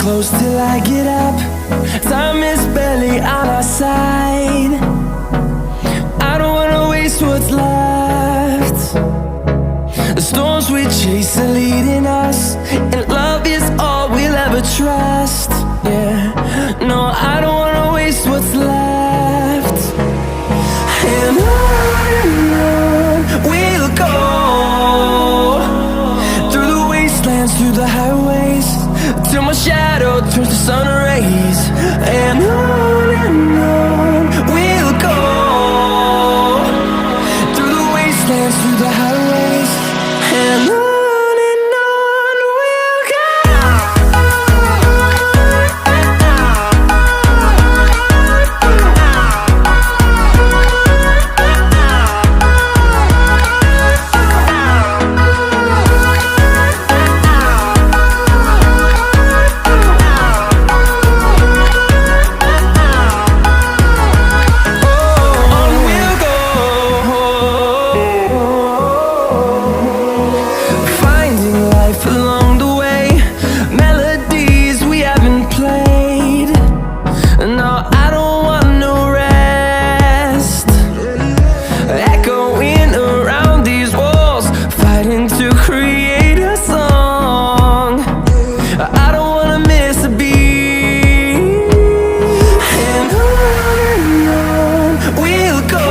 close till I get up. Time is barely on our side. I don't wanna waste what's left. The storms we chase are leading us, and love is all we'll ever trust. Yeah, no, I don't wanna waste what's left. And on we'll go, through the wastelands, through the highways, till my shadow turns to sun rays. And on we'll go, through the wastelands, through the highways, and on we'll go. Along the way, melodies we haven't played. No, I don't want no rest. Echoing around these walls, fighting to create a song. I don't wanna miss a beat. And on we'll go,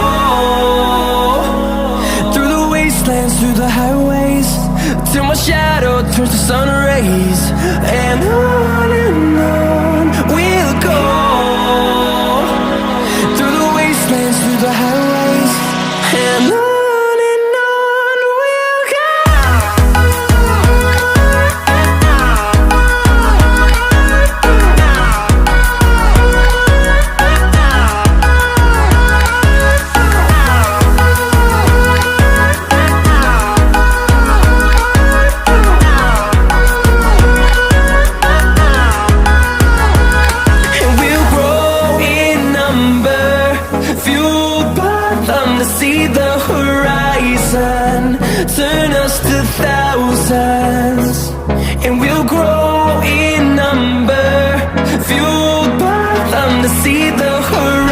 through the wastelands, through the highways, till my shadow turns to sun rays. And on we'll go, through the wastelands, through the highways, and on we'll go. See the horizon, turn us to thousands, and we'll grow in number, fueled by them to see the horizon.